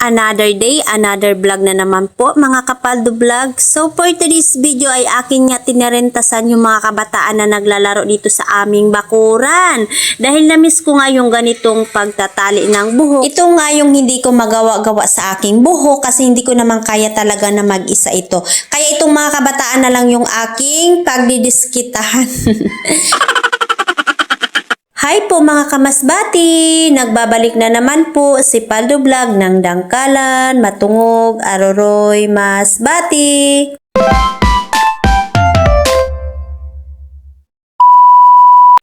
Another day, another vlog na naman po mga kapaldo vlog. So for today's video ay akin nga tinarentasan yung mga kabataan na naglalaro dito sa aming bakuran. Dahil namiss ko nga yung ganitong pagtatali ng buhok. Ito nga yung hindi ko magawa-gawa sa aking buhok kasi hindi ko naman kaya talaga na mag-isa ito. Kaya itong mga kabataan na lang yung aking pagdidiskitahan. Hi po mga kamasbati! Nagbabalik na naman po si Paldo Vlog ng Dangkalan, Matungog, Aroroy, Masbati!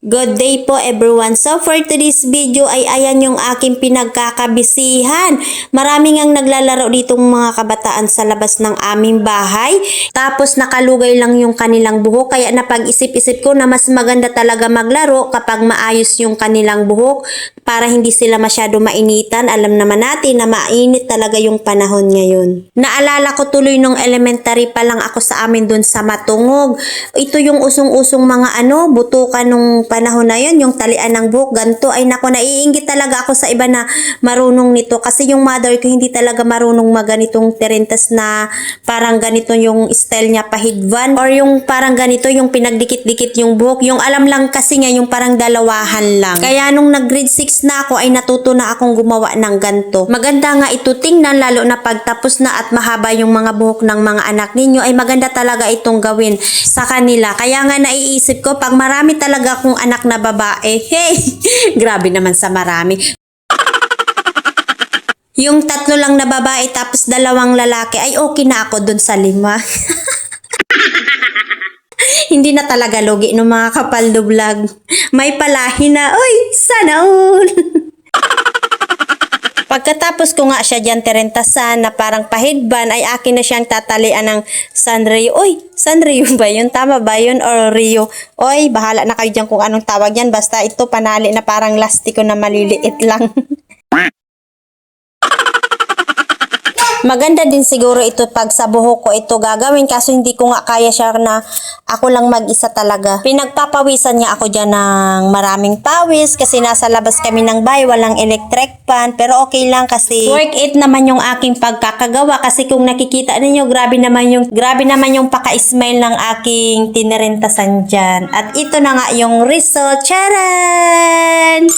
Good day po everyone. So for today's video ay ayan yung aking pinagkakabisihan. Marami ngang naglalaro ditong mga kabataan sa labas ng aming bahay. Tapos nakalugay lang yung kanilang buhok. Kaya napag-isip-isip ko na mas maganda talaga maglaro kapag maayos yung kanilang buhok para hindi sila masyado mainitan. Alam naman natin na mainit talaga yung panahon ngayon. Naalala ko tuloy nung elementary pa lang ako sa amin dun sa Matungog. Ito yung usong-usong mga butukan nung panahon na yun, yung talian ng buhok, ganito. Ay nako, naiinggit talaga ako sa iba na marunong nito. Kasi yung mother ko hindi talaga marunong maganitong terentas na parang ganito yung style niya pahidvan. Or yung parang ganito, yung pinagdikit-dikit yung buhok. Yung alam lang kasi nga, yung parang dalawahan lang. Kaya nung nag-grade 6 na ako, ay natuto na akong gumawa ng ganito. Maganda nga ito tingnan, lalo na pagtapos na at mahaba yung mga buhok ng mga anak ninyo, ay maganda talaga itong gawin sa kanila. Kaya nga naiisip ko, pag marami talaga akong anak na babae, hey, grabe naman sa marami. Yung 3 lang na babae tapos 2 lalaki, ay okay na ako dun sa 5. Hindi na talaga logi ng mga kapaldo vlog. May palahi na, oy, sana all. Pagkatapos ko nga siya dyan terentasan na parang pahidban, ay akin na siyang tatalian ng Sanrio. Oy, Sanrio ba yun? Tama ba yun? Or Rio? Oy, bahala na kayo dyan kung anong tawag yan. Basta ito panali na parang lastiko na maliliit lang. Maganda din siguro ito pag sa buhok ko ito gagawin kaso hindi ko nga kaya siya na ako lang mag-isa talaga. Pinagpapawisan niya ako dyan ng maraming pawis kasi nasa labas kami ng bahay, walang electric fan, pero okay lang kasi work it naman yung aking pagkakagawa kasi kung nakikita ninyo grabe naman yung paka-smile ng aking tinirentasan dyan. At ito na nga yung result. Charan!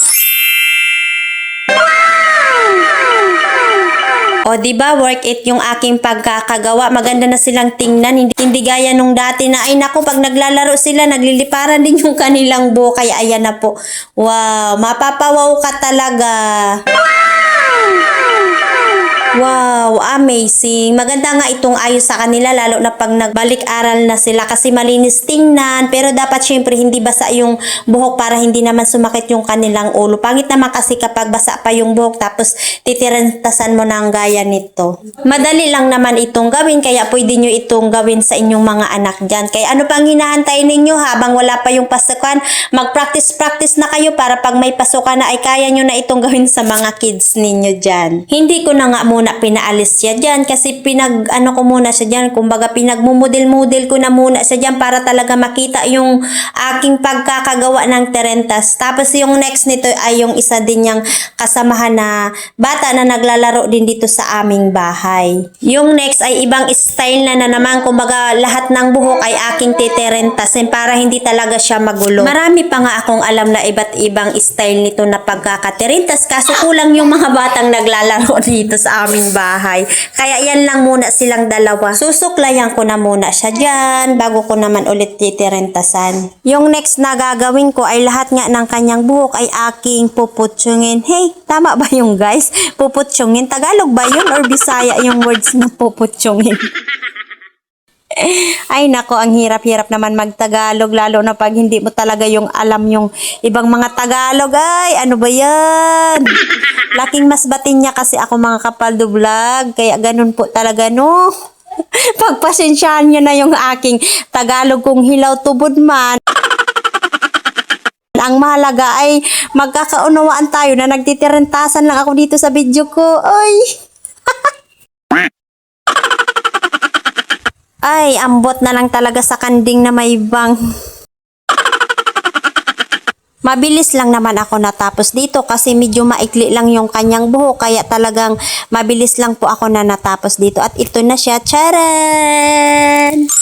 O diba, work it yung aking pagkakagawa. Maganda na silang tingnan. Hindi gaya nung dati na ay naku, pag naglalaro sila, nagliliparan din yung kanilang buhok. Kaya ayan na po. Wow, mapapawaw ka talaga. Wow, amazing. Maganda nga itong ayos sa kanila lalo na pag nagbalik-aral na sila kasi malinis tingnan. Pero dapat syempre hindi basa yung buhok para hindi naman sumakit yung kanilang ulo. Pangit naman kasi kapag basa pa yung buhok tapos titirentasan mo ng gaya nito. Madali lang naman itong gawin kaya pwede nyo itong gawin sa inyong mga anak dyan. Kaya ano pang hinahantay ninyo habang wala pa yung pasukan? Mag-practice na kayo para pag may pasukan na ay kaya nyo na itong gawin sa mga kids ninyo dyan. Hindi ko na nga muna pinaalis siya dyan kasi ko muna siya dyan, kumbaga pinagmumodel-model ko na muna siya dyan para talaga makita yung aking pagkakagawa ng terentas. Tapos yung next nito ay yung isa din niyang kasamahan na bata na naglalaro din dito sa aming bahay. Yung next ay ibang style na naman, kumbaga lahat ng buhok ay aking titirentasin para hindi talaga siya magulo. Marami pa nga akong alam na iba't ibang style nito na pagkakatirentas kaso kulang yung mga batang naglalaro dito sa aming bahay. Kaya yan lang muna silang dalawa. Susuklayan ko na muna siya dyan bago ko naman ulit titirentasan. Yung next na gagawin ko ay lahat nga ng kanyang buhok ay aking puputsyungin. Hey, tama ba yung guys? Puputsyungin. Tagalog ba yun or Bisaya yung words na puputsyungin? Ay nako, ang hirap-hirap naman magtagalog lalo na pag hindi mo talaga yung alam yung ibang mga Tagalog. Ay, ano ba yan? Laking masbatin niya kasi ako mga kapaldo vlog. Kaya ganun po talaga no. Pagpasensyahan nyo na yung aking Tagalog kung hilaw tubod man. Ang mahalaga ay magkakaunawaan tayo na nagtitirentasan lang ako dito sa video ko. Ay! Ay, ambot na lang talaga sa kanding na may bang. Mabilis lang naman ako natapos dito kasi medyo maikli lang yung kanyang buhok kaya talagang mabilis lang po ako na natapos dito at ito na siya. Charan!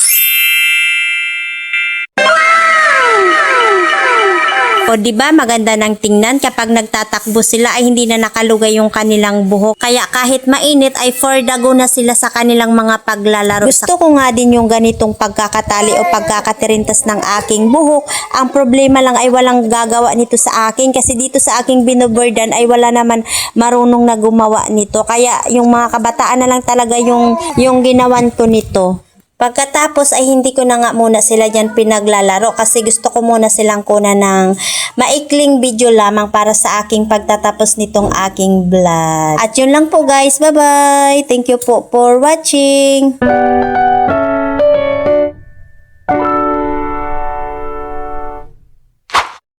O di ba maganda nang tingnan kapag nagtatakbo sila ay hindi na nakalugay yung kanilang buhok. Kaya kahit mainit ay for the go na sila sa kanilang mga paglalaro. Gusto ko nga din yung ganitong pagkakatali o pagkakatirintas ng aking buhok. Ang problema lang ay walang gagawa nito sa akin kasi dito sa aking binoburdan ay wala naman marunong na gumawa nito. Kaya yung mga kabataan na lang talaga yung ginawan ko nito. Pagkatapos ay hindi ko na nga muna sila dyan pinaglalaro kasi gusto ko muna silang kunan ng maikling video lamang para sa aking pagtatapos nitong aking vlog. At yun lang po guys. Bye bye! Thank you po for watching!